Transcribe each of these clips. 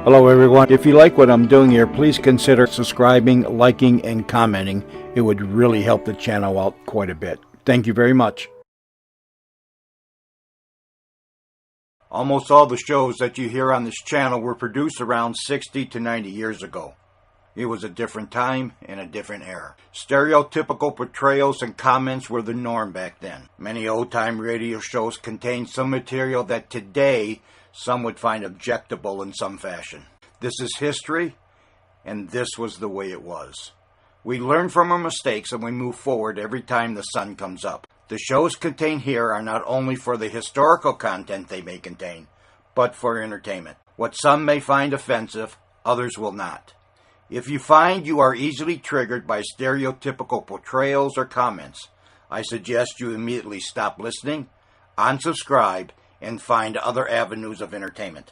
Hello everyone. If you like what I'm doing here, please consider subscribing, liking, and commenting. It would really help the channel out quite a bit. Thank you very much. Almost all the shows that you hear on this channel were produced around 60 to 90 years ago. It was a different time and a different era. Stereotypical portrayals and comments were the norm back then. Many old-time radio shows contained some material that today some would find objectable in some fashion. This is history, and this was the way it was. We learn from our mistakes and we move forward every time the sun comes up. The shows contained here are not only for the historical content they may contain, but for entertainment. What some may find offensive, others will not. If you find you are easily triggered by stereotypical portrayals or comments, I suggest you immediately stop listening, unsubscribe, and find other avenues of entertainment.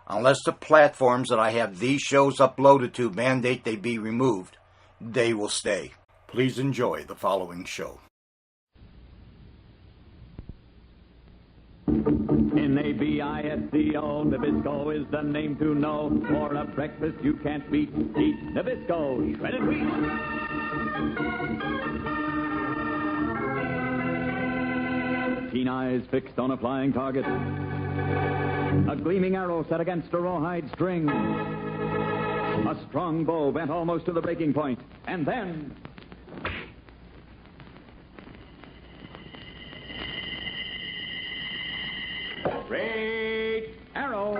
Unless the platforms that I have these shows uploaded to mandate they be removed, they will stay. Please enjoy the following show. Nabisco, Nabisco is the name to know. For a breakfast you can't beat. Eat Nabisco, shredded wheat. Keen eyes fixed on a flying target. A gleaming arrow set against a rawhide string. A strong bow bent almost to the breaking point. And then... Great arrow.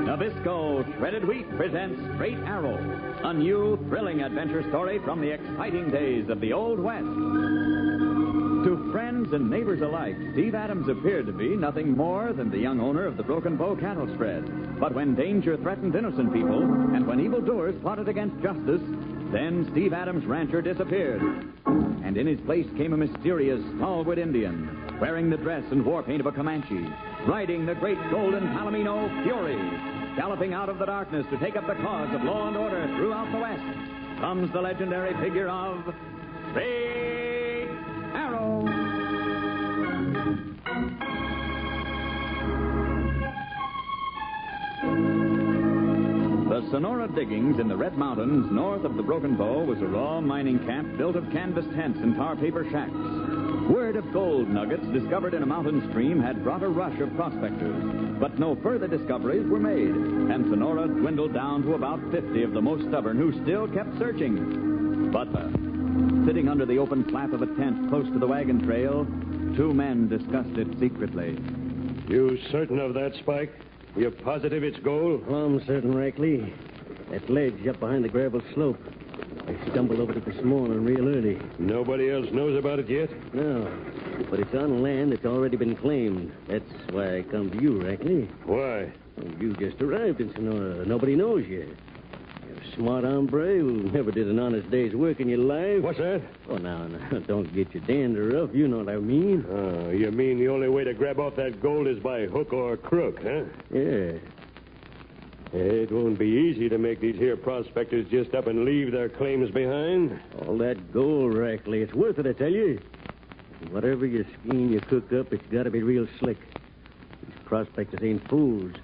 Nabisco Shredded Wheat presents Great Arrow, a new, thrilling adventure story from the exciting days of the Old West. To friends and neighbors alike, Steve Adams appeared to be nothing more than the young owner of the Broken Bow cattle spread. But when danger threatened innocent people, and when evildoers plotted against justice, then Steve Adams' rancher disappeared. And in his place came a mysterious, stalwart Indian, wearing the dress and war paint of a Comanche, riding the great golden Palomino Fury, galloping out of the darkness to take up the cause of law and order throughout the West, comes the legendary figure of Great Arrow. The Sonora diggings in the Red Mountains north of the Broken Bow was a raw mining camp built of canvas tents and tar paper shacks. Word of gold nuggets discovered in a mountain stream had brought a rush of prospectors, but no further discoveries were made, and Sonora dwindled down to about 50 of the most stubborn who still kept searching. But sitting under the open flap of a tent close to the wagon trail, two men discussed it secretly. You certain of that, Spike? You're positive it's gold? I'm certain, Rackley. That ledge up behind the gravel slope. I stumbled over it this morning real early. Nobody else knows about it yet? No, but it's on land that's already been claimed. That's why I come to you, Rackley. Why? Well, you just arrived in Sonora. Nobody knows you. You're a smart hombre who never did an honest day's work in your life. What's that? Oh, now, don't get your dander up. You know what I mean. Oh, you mean the only way to grab off that gold is by hook or crook, huh? Yeah. It won't be easy to make these here prospectors just up and leave their claims behind. All that gold, Rackley, it's worth it, I tell you. Whatever your scheme you cook up, it's got to be real slick. These prospectors ain't fools.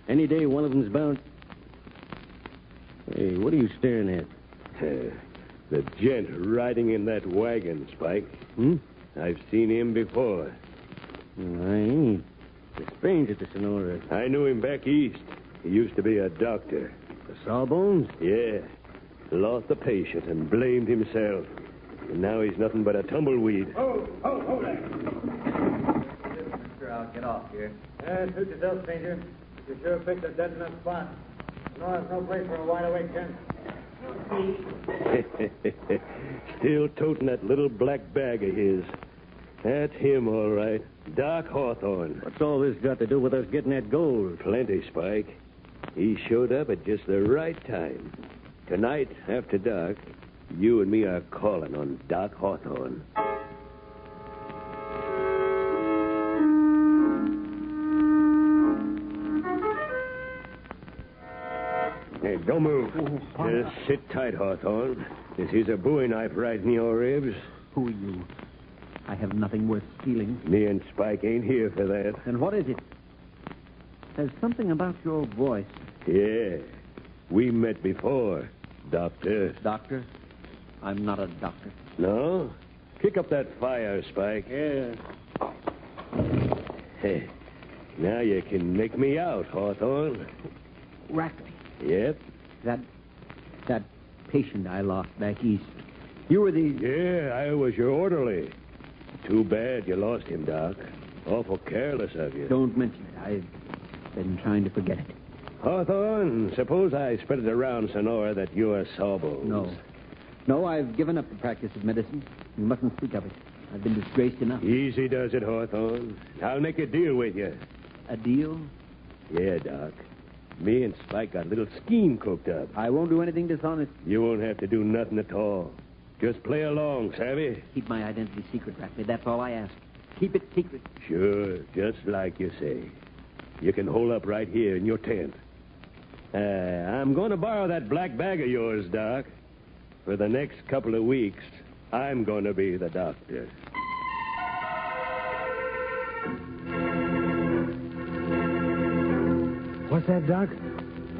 Any day one of them's bound... Hey, what are you staring at? The gent riding in that wagon, Spike. I've seen him before. I ain't. It's a stranger to Sonora. I knew him back east. He used to be a doctor. The Sawbones? Yeah. Lost a patient and blamed himself. And now he's nothing but a tumbleweed. Oh, there. Sure, I'll get off here. Suit yourself, stranger. You sure picked a dead enough spot. No, there's no place for a wide-awake gent. Still toting that little black bag of his. That's him, all right. Doc Hawthorne. What's all this got to do with us getting that gold? Plenty, Spike. He showed up at just the right time. Tonight, after dark, you and me are calling on Doc Hawthorne. Hey, don't move. Just sit tight, Hawthorne. This is a bowie knife right in your ribs. Who are you? I have nothing worth stealing. Me and Spike ain't here for that. Then what is it? There's something about your voice. Yeah. We met before, Doctor. Doctor? I'm not a doctor. No? Kick up that fire, Spike. Yeah. Hey. Now you can make me out, Hawthorne. Rackley. Yep. That patient I lost back east. You were the... Yeah, I was your orderly. Too bad you lost him, Doc. Awful careless of you. Don't mention it. I've been trying to forget it. Hawthorne, suppose I spread it around Sonora that you're Sawbones. No, I've given up the practice of medicine. You mustn't speak of it. I've been disgraced enough. Easy does it, Hawthorne. I'll make a deal with you. A deal? Yeah, Doc. Me and Spike got a little scheme cooked up. I won't do anything dishonest. You won't have to do nothing at all. Just play along, savvy? Keep my identity secret, Rackley. That's all I ask. Keep it secret. Sure, just like you say. You can hole up right here in your tent. I'm going to borrow that black bag of yours, Doc. For the next couple of weeks, I'm going to be the doctor. What's that, Doc?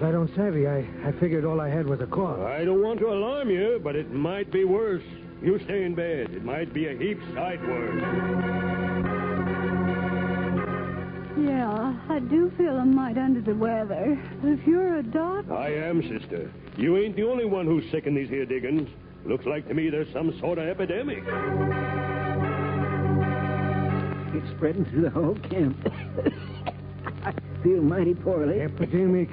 I don't savvy. I figured all I had was a cough. I don't want to alarm you, but it might be worse. You stay in bed. It might be a heap sight worse. Yeah, I do feel a mite under the weather. But if you're a doc... I am, sister. You ain't the only one who's sick in these here diggings. Looks like to me there's some sort of epidemic. It's spreading through the whole camp. I feel mighty poorly. Epidemic.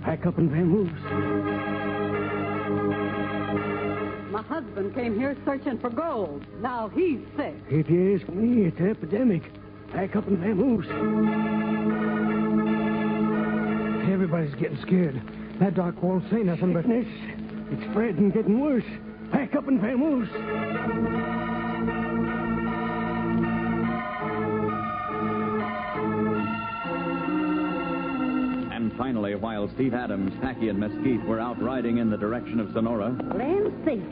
Pack up and vamoose. My husband came here searching for gold. Now he's sick. If you ask me, it's epidemic. Pack up and vamoose. Everybody's getting scared. That doc won't say nothing, but it's spreading and getting worse. Pack up and vamoose. And finally, while Steve Adams, Packy, and Mesquite were out riding in the direction of Sonora, Land sakes.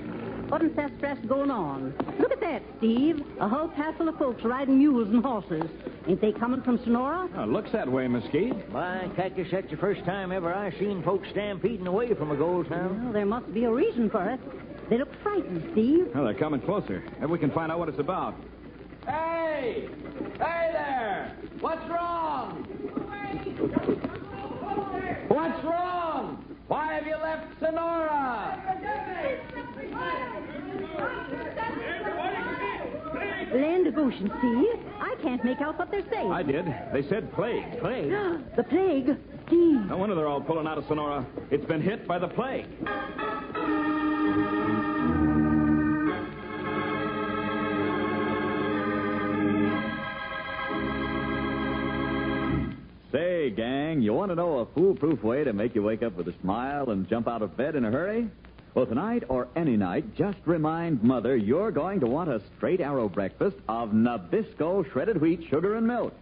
What in sassafras going on? Look at that, Steve. A whole passel of folks riding mules and horses. Ain't they coming from Sonora? Looks that way, Mesquite. My, Cactus, that's the first time ever I seen folks stampeding away from a gold town. Well, there must be a reason for it. They look frightened, Steve. Well, they're coming closer. Maybe we can find out what it's about. Hey! Hey there! What's wrong? What's wrong? Why have you left Sonora? Land of ocean, Steve. I can't make out what they're saying. I did. They said plague. Plague? The plague. Steve. No wonder they're all pulling out of Sonora. It's been hit by the plague. Say, gang, you want to know a foolproof way to make you wake up with a smile and jump out of bed in a hurry? Well, tonight or any night, just remind Mother you're going to want a straight arrow breakfast of Nabisco shredded wheat, sugar, and milk.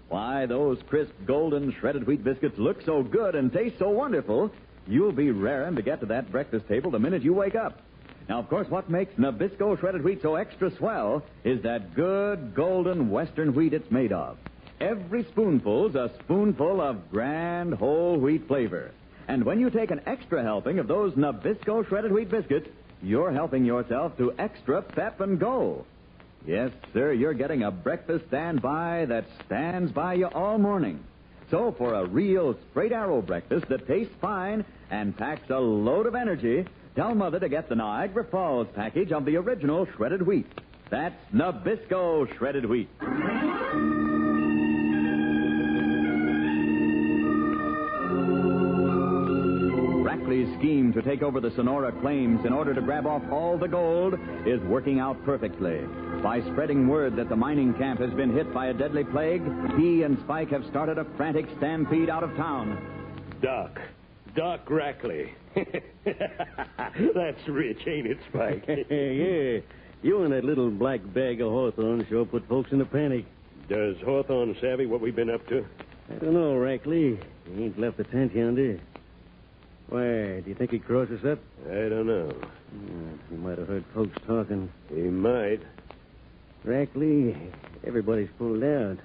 Why, those crisp, golden shredded wheat biscuits look so good and taste so wonderful, you'll be raring to get to that breakfast table the minute you wake up. Now, of course, what makes Nabisco shredded wheat so extra swell is that good, golden western wheat it's made of. Every spoonful's a spoonful of grand whole wheat flavor. And when you take an extra helping of those Nabisco shredded wheat biscuits, you're helping yourself to extra pep and go. Yes, sir, you're getting a breakfast standby that stands by you all morning. So for a real straight arrow breakfast that tastes fine and packs a load of energy, tell Mother to get the Niagara Falls package of the original shredded wheat. That's Nabisco shredded wheat. Rackley's scheme to take over the Sonora claims in order to grab off all the gold is working out perfectly. By spreading word that the mining camp has been hit by a deadly plague, he and Spike have started a frantic stampede out of town. Doc Rackley. That's rich, ain't it, Spike? Yeah. You and that little black bag of Hawthorne sure put folks in a panic. Does Hawthorne savvy what we've been up to? I don't know, Rackley. He ain't left the tent yonder. Why, do you think he'd cross us up? I don't know. He might have heard folks talking. He might. Rackley, everybody's pulled out.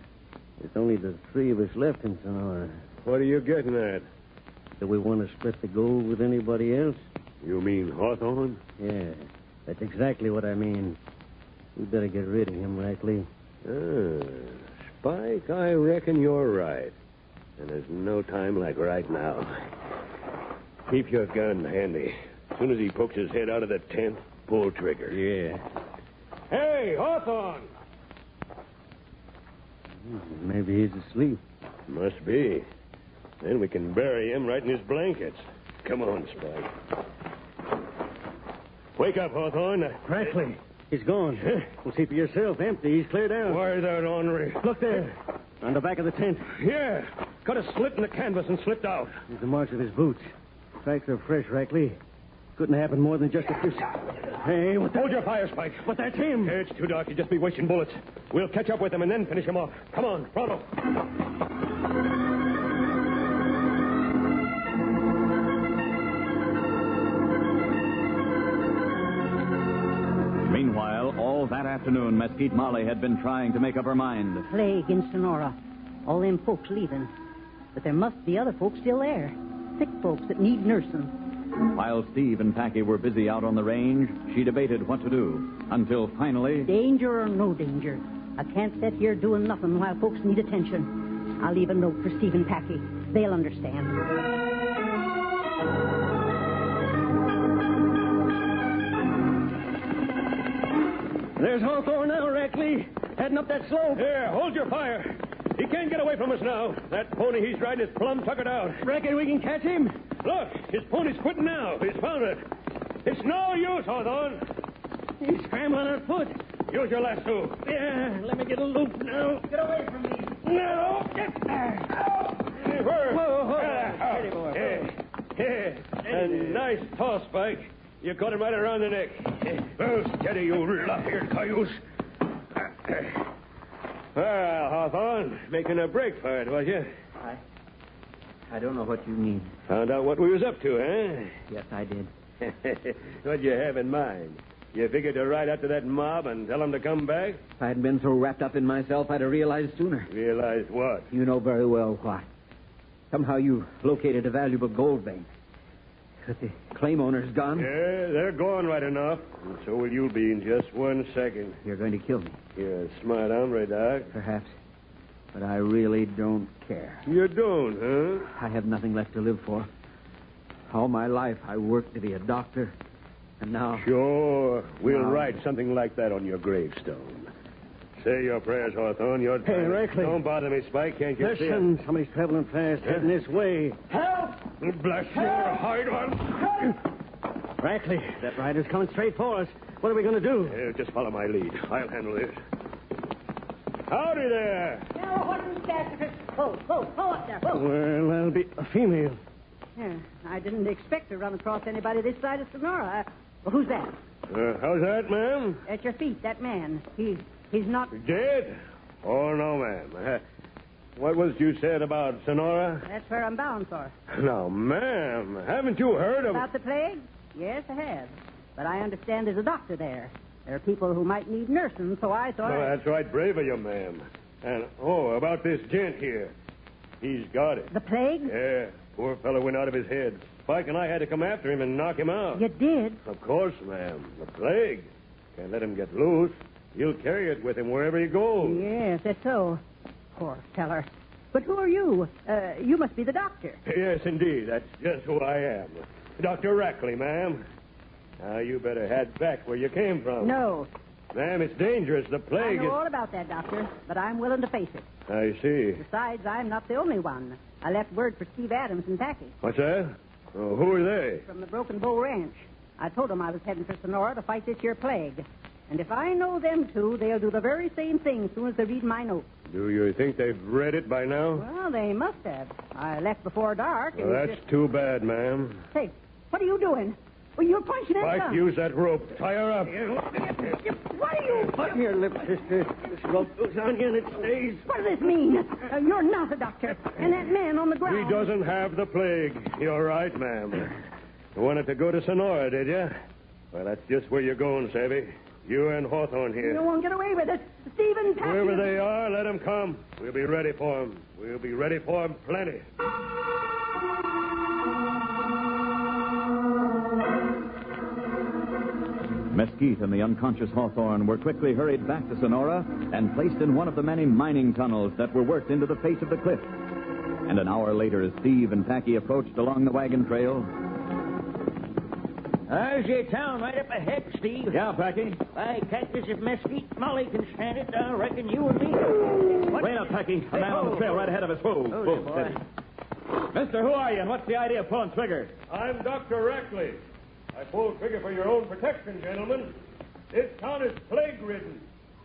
There's only the three of us left in Sonora. What are you getting at? Do we want to split the gold with anybody else? You mean Hawthorne? Yeah, that's exactly what I mean. We better get rid of him, Rackley. Spike, I reckon you're right. And there's no time like right now. Keep your gun handy. As soon as he pokes his head out of the tent, pull trigger. Yeah. Hey, Hawthorne! Maybe he's asleep. Must be. Then we can bury him right in his blankets. Come on, Spike. Wake up, Hawthorne. Rackley, he's gone. Well, see for yourself. Empty. He's cleared out. Why that ornery? Look there. On the back of the tent. Yeah. Cut a slit in the canvas and slipped out. There's the marks of his boots. Tracks are fresh, Rackley. Couldn't happen more than just a few... Hey, what the... Hold your fire, Spike. But that's him. It's too dark to just be wasting bullets. We'll catch up with him and then finish him off. Come on, follow. Meanwhile, all that afternoon, Mesquite Molly had been trying to make up her mind. Plague in Sonora. All them folks leaving. But there must be other folks still there. Sick folks that need nursing. While Steve and Packy were busy out on the range, she debated what to do. Until finally... Danger or no danger, I can't sit here doing nothing while folks need attention. I'll leave a note for Steve and Packy. They'll understand. There's Hawthorne now, Rackley. Heading up that slope. Here, hold your fire. He can't get away from us now. That pony he's riding is plumb tuckered out. Reckon we can catch him? Look, his pony's quitting now. He's found it. It's no use, Hawthorne. He's scrambling on foot. Use your lasso. Yeah, let me get a loop now. Get away from me. No. Whoa. Steady, boy. Yeah. A nice toss, Spike. You caught him right around the neck. Oh, steady, you lop-eared cayuse. Well, Hawthorne, making a break for it, was you? I don't know what you mean. Found out what we was up to, eh? Yes, I did. What'd you have in mind? You figured to ride out to that mob and tell them to come back? If I hadn't been so wrapped up in myself, I'd have realized sooner. Realized what? You know very well what. Somehow you located a valuable gold bank. But the claim owner's gone. Yeah, they're gone right enough. And so will you be in just 1 second. You're going to kill me. You're a smart hombre, Doc. Perhaps. But I really don't care. You don't, huh? I have nothing left to live for. All my life I worked to be a doctor. And now... Sure. We'll Now- write something like that on your gravestone. Say your prayers, Hawthorne. You're Hey, Rackley. Don't bother me, Spike. Can't you see Listen, somebody's traveling fast, heading this way. Help! Bless your hide one. Rackley, that rider's coming straight for us. What are we going to do? Just follow my lead. I'll handle this. Howdy there. Now, what is that? Whoa, up there, whoa. Well, that'll be a female. Yeah, I didn't expect to run across anybody this side of Sonora. Well, who's that? How's that, ma'am? At your feet, that man. He's not... Dead? Oh, no, ma'am. What was you said about Sonora? That's where I'm bound for. Now, ma'am, haven't you heard of... About the plague? Yes, I have. But I understand there's a doctor there. There are people who might need nursing, so I thought... Oh, that's right, brave of you, ma'am. And, about this gent here. He's got it. The plague? Yeah, poor fellow went out of his head. Spike and I had to come after him and knock him out. You did? Of course, ma'am. The plague. Can't let him get loose. He'll carry it with him wherever he goes. Yes, that's so. Poor feller. But who are you? You must be the doctor. Yes, indeed. That's just who I am. Dr. Rackley, ma'am. Now, you better head back where you came from. No. Ma'am, it's dangerous. The I plague know is... all about that, doctor, but I'm willing to face it. I see. Besides, I'm not the only one. I left word for Steve Adams and Packy What's that? Oh, who are they? from the Broken Bow Ranch. I told them I was heading for Sonora to fight this here plague. And if I know them two, they'll do the very same thing as soon as they read my note. Do you think they've read it by now? Well, they must have. I left before dark. And Well, that's too bad, ma'am. Hey, what are you doing? Well, you're punching that Spike, gun. use that rope. Tie her up. What are you... Put your lip, sister. This rope goes on you and it stays. What does this mean? You're not a doctor. And that man on the ground... He doesn't have the plague. You're right, ma'am. You wanted to go to Sonora, did you? Well, that's just where you're going, Savvy. You and Hawthorne here. You won't get away with it. Stephen, Packy. Whoever they are, let them come. We'll be ready for them. We'll be ready for them plenty. Mesquite and the unconscious Hawthorne were quickly hurried back to Sonora and placed in one of the many mining tunnels that were worked into the face of the cliff. And an hour later, as Steve and Packy approached along the wagon trail... There's your town right up ahead, Steve. Yeah, Packy. By cactus, if Mesquite Molly can stand it, I reckon you and me. What? Wait up, Packy. A man on the trail right ahead of us. Whoa, whoa, boy. steady. Mister, who are you, and what's the idea of pulling trigger? I'm Dr. Rackley. I pulled trigger for your own protection, gentlemen. This town is plague-ridden.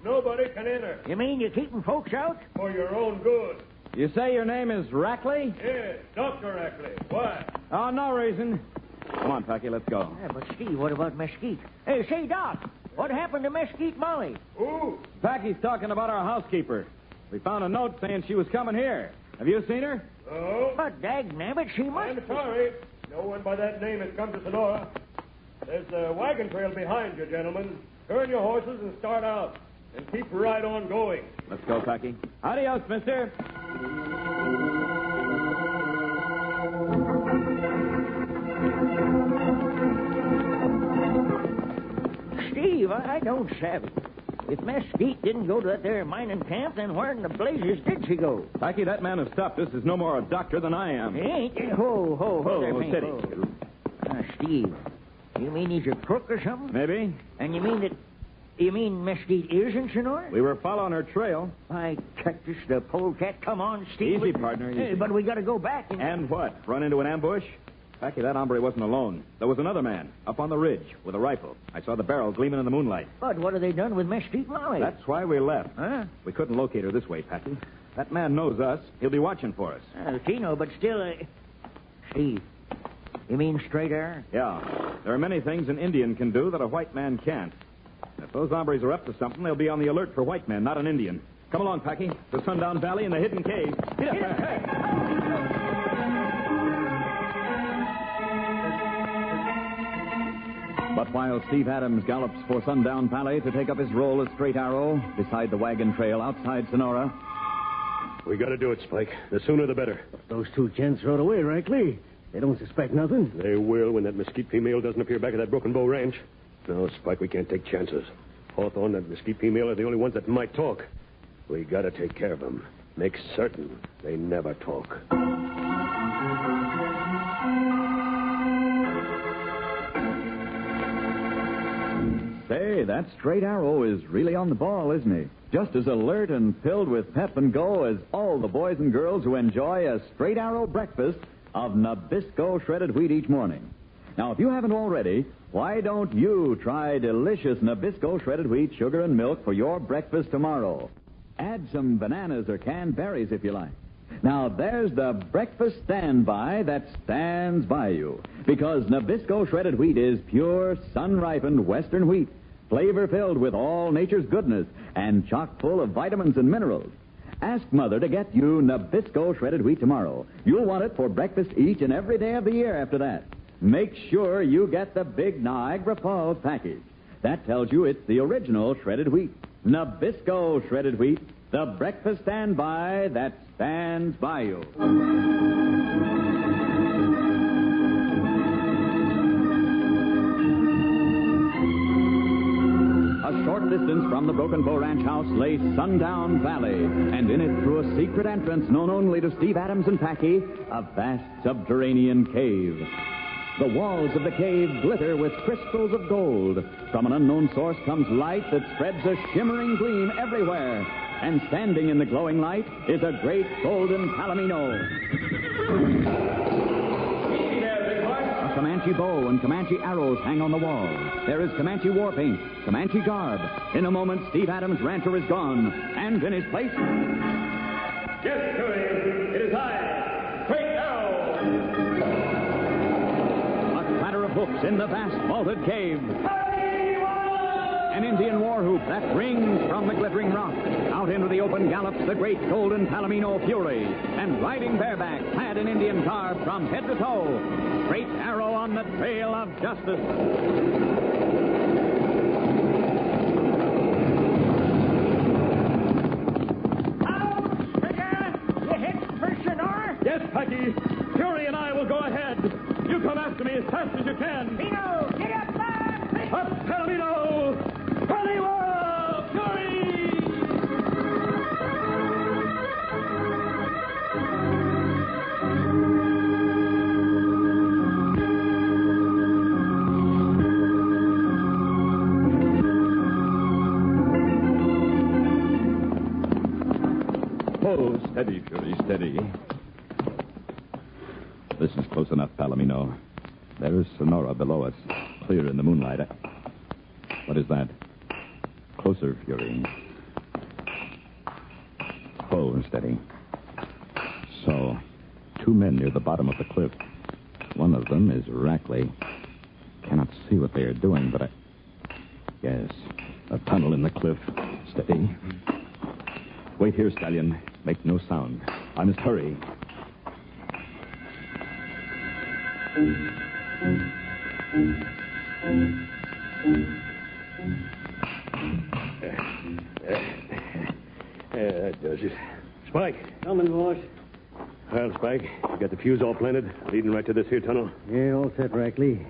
Nobody can enter. You mean you're keeping folks out? For your own good. You say your name is Rackley? Yes, Dr. Rackley. Why? Oh, no reason. Come on, Packy, let's go. Yeah, but Steve, what about Mesquite? Hey, say, Doc, what happened to Mesquite Molly? Who? Packy's talking about our housekeeper. We found a note saying she was coming here. Have you seen her? No. But dagnabbit, she must. I'm sorry. No one by that name has come to Sonora. There's a wagon trail behind you, gentlemen. Turn your horses and start out. And keep right on going. Let's go, Packy. Adios, mister. Steve, I don't savvy. If Mesquite didn't go to that there mining camp, then where in the blazes did she go? Packy, that man who stopped us is no more a doctor than I am. He ain't. Ho there, Pink. steady. Steve, you mean he's a crook or something? Maybe. And you mean Mesquite is in Sonora? We were following her trail. By cactus, the polecat. Come on, Steve. Easy, partner, easy. Hey, but we got to go back. And what? Run into an ambush? Packy, that hombre wasn't alone. There was another man up on the ridge with a rifle. I saw the barrel gleaming in the moonlight. But what have they done with Mesquite Molly? That's why we left. Huh? We couldn't locate her this way, Packy. That man knows us. He'll be watching for us. Tino, but still... Steve, you mean straight air? Yeah. There are many things an Indian can do that a white man can't. If those hombres are up to something, they'll be on the alert for white men, not an Indian. Come along, Packy. The Sundown Valley and the Hidden Cave. Get up there. But while Steve Adams gallops for Sundown Valley to take up his role as Straight Arrow beside the wagon trail outside Sonora... We gotta do it, Spike. The sooner the better. Those two gents rode away, Rackley. They don't suspect nothing. They will when that mesquite female doesn't appear back at that Broken Bow Ranch. No, Spike, we can't take chances. Hawthorne and that mesquite female are the only ones that might talk. We gotta take care of them. Make certain they never talk. Say, that Straight Arrow is really on the ball, isn't he? Just as alert and filled with pep and go as all the boys and girls who enjoy a Straight Arrow breakfast of Nabisco shredded wheat each morning. Now, if you haven't already, why don't you try delicious Nabisco shredded wheat, sugar, and milk for your breakfast tomorrow? Add some bananas or canned berries if you like. Now, there's the breakfast standby that stands by you. Because Nabisco shredded wheat is pure, sun-ripened Western wheat, flavor-filled with all nature's goodness and chock full of vitamins and minerals. Ask Mother to get you Nabisco shredded wheat tomorrow. You'll want it for breakfast each and every day of the year after that. Make sure you get the big Niagara Falls package. That tells you it's the original shredded wheat. Nabisco shredded wheat, the breakfast standby that stands by you. A short distance from the Broken Bow Ranch house lay Sundown Valley, and in it, through a secret entrance known only to Steve Adams and Packy, a vast subterranean cave. The walls of the cave glitter with crystals of gold. From an unknown source comes light that spreads a shimmering gleam everywhere. And standing in the glowing light is a great golden palomino. A Comanche bow and Comanche arrows hang on the wall. There is Comanche war paint, Comanche garb. In a moment, Steve Adams' rancher is gone. And in his place... Yes, Curry. It is I, Straight Arrow. A clatter of hoofs in the vast vaulted cave. An Indian war whoop that rings from the glittering rock. Out into the open gallops the great golden palomino Fury. And riding bareback, clad in Indian garb from head to toe. Straight Arrow on the trail of justice. Oh, steady, Fury, steady. This is close enough, Palomino. There is Sonora below us, clear in the moonlight. What is that? Closer, Fury. Oh, steady. So, 2 men near the bottom of the cliff. One of them is Rackley. Cannot see what they are doing, but Yes, a tunnel in the cliff. Steady. Wait here, Stallion. Make no sound. I must hurry. That does it. Spike. Coming, boss. Well, Spike, you got the fuse all planted, leading right to this here tunnel? Yeah, all set, Rackley.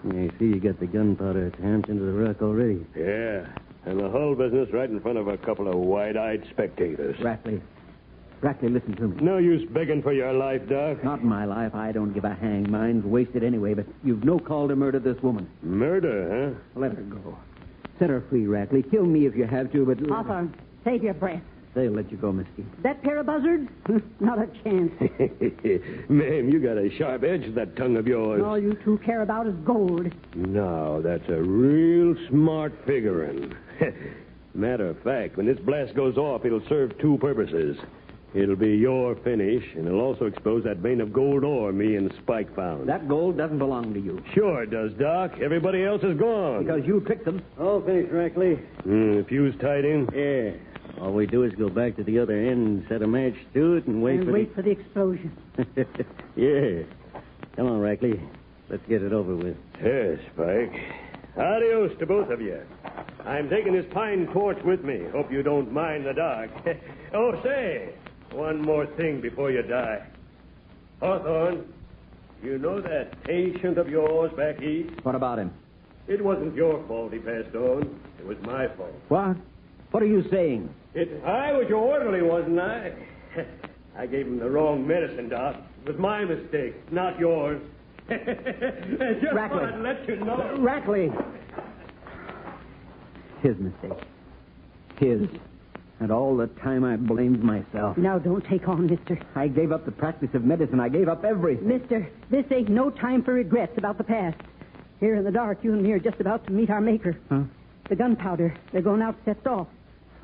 I see you got the gunpowder tamped into the rock already. Yeah, and the whole business right in front of a couple of wide-eyed spectators. Rackley, listen to me. No use begging for your life, Doc. Not in my life. I don't give a hang. Mine's wasted anyway, but you've no call to murder this woman. Murder, huh? Let her go. Set her free, Rackley. Kill me if you have to, but... Hawthorne, save your breath. They'll let you go, Mesquite. That pair of buzzards? Not a chance. Ma'am, you got a sharp edge to that tongue of yours. All you two care about is gold. No, that's a real smart figuring. Matter of fact, when this blast goes off, it'll serve 2 purposes. It'll be your finish, and it'll also expose that vein of gold ore me and Spike found. That gold doesn't belong to you. Sure it does, Doc. Everybody else is gone. Because you tricked them. All finished, Rackley. Fuse tied in? Yeah. All we do is go back to the other end and set a match to it and wait for the explosion. Yeah. Come on, Rackley. Let's get it over with. Yes, Spike. Adios to both of you. I'm taking this pine torch with me. Hope you don't mind the dark. Oh, say, one more thing before you die. Hawthorne, you know that patient of yours back east? What about him? It wasn't your fault he passed on. It was my fault. What? What are you saying? I was your orderly, wasn't I? I gave him the wrong medicine, Doc. It was my mistake, not yours. Just Rackley. thought I'd let you know. Rackley. His mistake. His. And all the time I blamed myself. Now, don't take on, mister. I gave up the practice of medicine. I gave up everything. Mister, this ain't no time for regrets about the past. Here in the dark, you and me are just about to meet our maker. Huh? The gunpowder. They're going out sets off.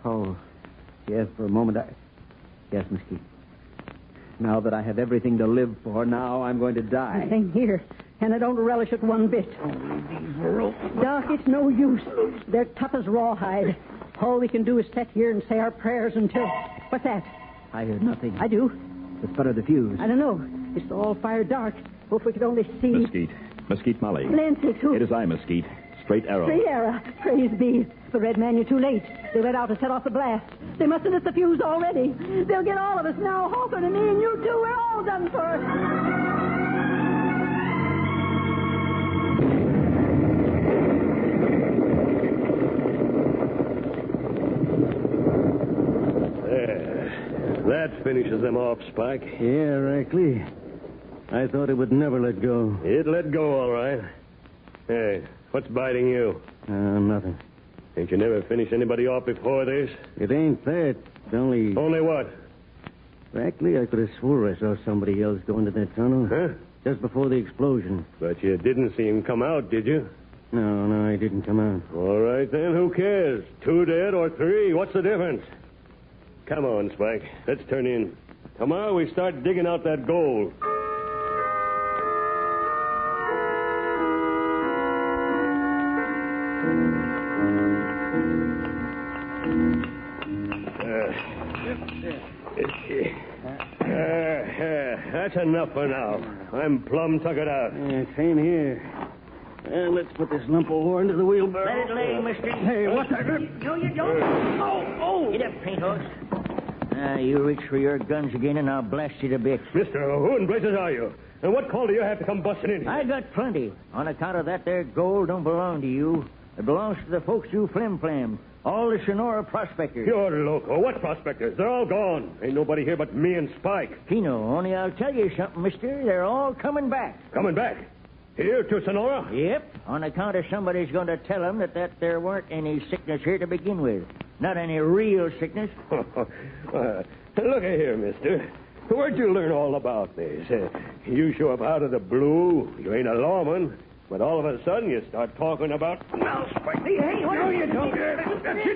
Oh, yes, for a moment Yes, Mesquite. Now that I have everything to live for, now I'm going to die. Same here. And I don't relish it one bit. Doc, it's no use. They're tough as rawhide. All we can do is sit here and say our prayers until... What's that? I heard nothing. I do. The sputter of the fuse. I don't know. It's all fire dark. Oh, if we could only see... Mesquite Molly. Lancey, who? It is I, Mesquite. Straight arrow. Straight arrow. Praise be. But, Red Man, you're too late. They let out to set off the blast. They must have missed the fuse already. They'll get all of us now. Hawthorne and me and you too. We're all done for. There. That finishes them off, Spike. Yeah, Rackley. I thought it would never let go. It let go, all right. Hey, what's biting you? Nothing. Ain't you never finished anybody off before this? It ain't that. It's only... Only what? Rackley, I could have swore I saw somebody else go into that tunnel. Huh? Just before the explosion. But you didn't see him come out, did you? No, I didn't come out. All right, then. Who cares? 2 dead or 3? What's the difference? Come on, Spike. Let's turn in. Tomorrow we start digging out that gold. That's enough for now. I'm plumb tuckered out. Same here. Let's put this lump of ore into the wheelbarrow. Let it lay, mister. Hey, what's that? You don't. Oh. Get up, paint horse. You reach for your guns again, and I'll blast you to bits. Mister, who in blazes are you? And what call do you have to come busting in here? I got plenty. On account of that there gold don't belong to you. It belongs to the folks you flim-flam. All the Sonora prospectors. You're loco. What prospectors? They're all gone. Ain't nobody here but me and Spike. Pino, only I'll tell you something, mister. They're all coming back. Coming back? Here to Sonora? Yep. On account of somebody's going to tell them that there weren't any sickness here to begin with. Not any real sickness. Look here, mister. Where'd you learn all about this? You show up out of the blue. You ain't a lawman. But all of a sudden, you start talking about... Now, Spikey, hey, no, you don't. Get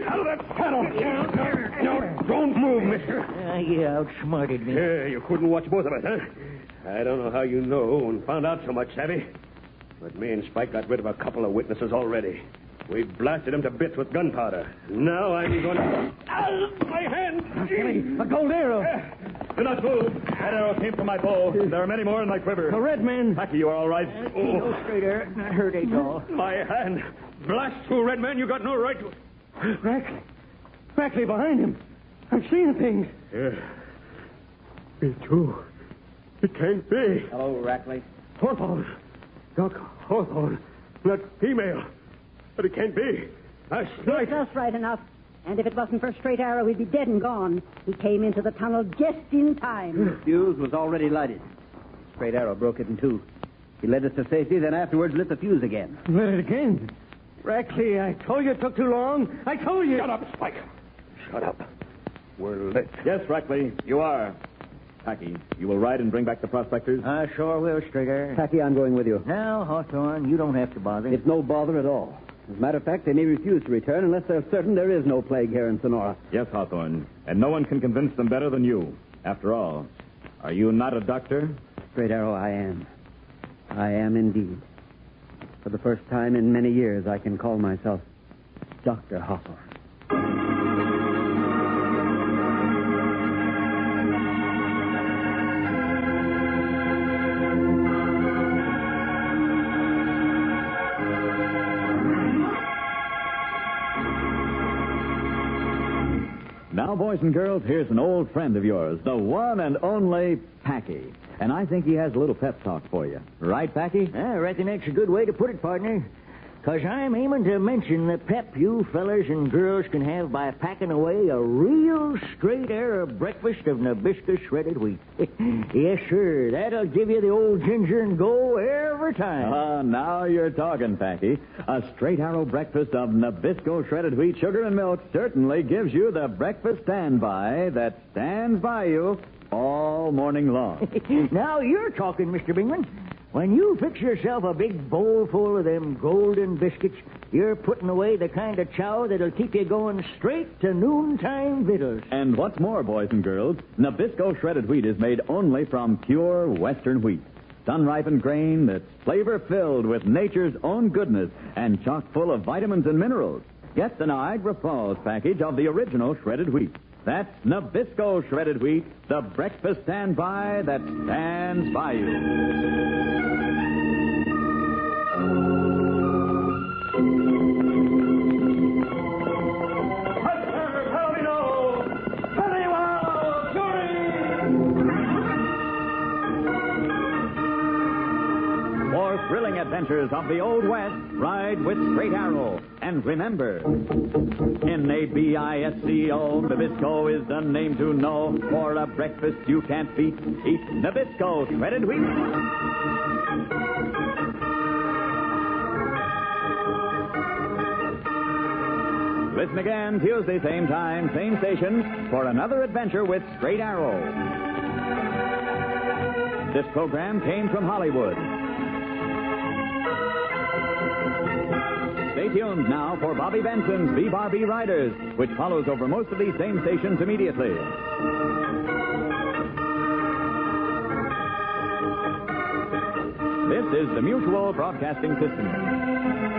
out of that saddle. No, don't move, mister. You outsmarted me. Yeah, you couldn't watch both of us, huh? I don't know how you know and found out so much, Savvy. But me and Spike got rid of a couple of witnesses already. We blasted them to bits with gunpowder. Now I'm going to... my hand! A gold arrow. Do not move. That arrow came from my bow. There are many more in my quiver. A red man. Packy, you are all right? No straight arrow. Not hurt at all. My hand! Blast through, Red Man. You got no right to... Rackley. Rackley behind him. I'm seeing things. Yeah. Me too. It can't be. Hello, Rackley. Hawthorne. Doc Hawthorne. That female. But it can't be. Last night... Just right enough. And if it wasn't for Straight Arrow, we'd be dead and gone. He came into the tunnel just in time. The fuse was already lighted. Straight Arrow broke it in two. He led us to safety, then afterwards lit the fuse again. Lit it again. Rackley, I told you it took too long. I told you. Shut up, Spike. Shut up. We're lit. Yes, Rackley, you are. Packy, you will ride and bring back the prospectors? I sure will, Straight Arrow. Packy, I'm going with you. Now, Hawthorne, you don't have to bother. It's no bother at all. As a matter of fact, they may refuse to return unless they're certain there is no plague here in Sonora. Yes, Hawthorne. And no one can convince them better than you. After all, are you not a doctor? Straight Arrow, I am. I am indeed. For the first time in many years, I can call myself Dr. Hawthorne. Now, boys and girls, here's an old friend of yours, the one and only Packy. And I think he has a little pep talk for you. Right, Packy? I reckon that's a good way to put it, partner. 'Cause I'm aiming to mention the pep you fellers and girls can have by packing away a real straight arrow breakfast of Nabisco shredded wheat. Yes, sir. That'll give you the old ginger and go every time. Now you're talking, Packy. A straight arrow breakfast of Nabisco shredded wheat, sugar, and milk certainly gives you the breakfast standby that stands by you all morning long. Now you're talking, Mr. Bingman. When you fix yourself a big bowl full of them golden biscuits, you're putting away the kind of chow that'll keep you going straight to noontime victuals. And what's more, boys and girls, Nabisco shredded wheat is made only from pure Western wheat. Sun-ripened grain that's flavor-filled with nature's own goodness and chock full of vitamins and minerals. Get the Niagara Falls package of the original shredded wheat. That's Nabisco shredded wheat, the breakfast standby that stands by you. For thrilling adventures of the Old West, ride with Straight Arrow. And remember, Nabisco, Nabisco is the name to know. For a breakfast you can't beat, eat Nabisco shredded wheat. Listen again Tuesday, same time, same station, for another adventure with Straight Arrow. This program came from Hollywood. Stay tuned now for Bobby Benson's B-Bar-B Riders, which follows over most of these same stations immediately. This is the Mutual Broadcasting System.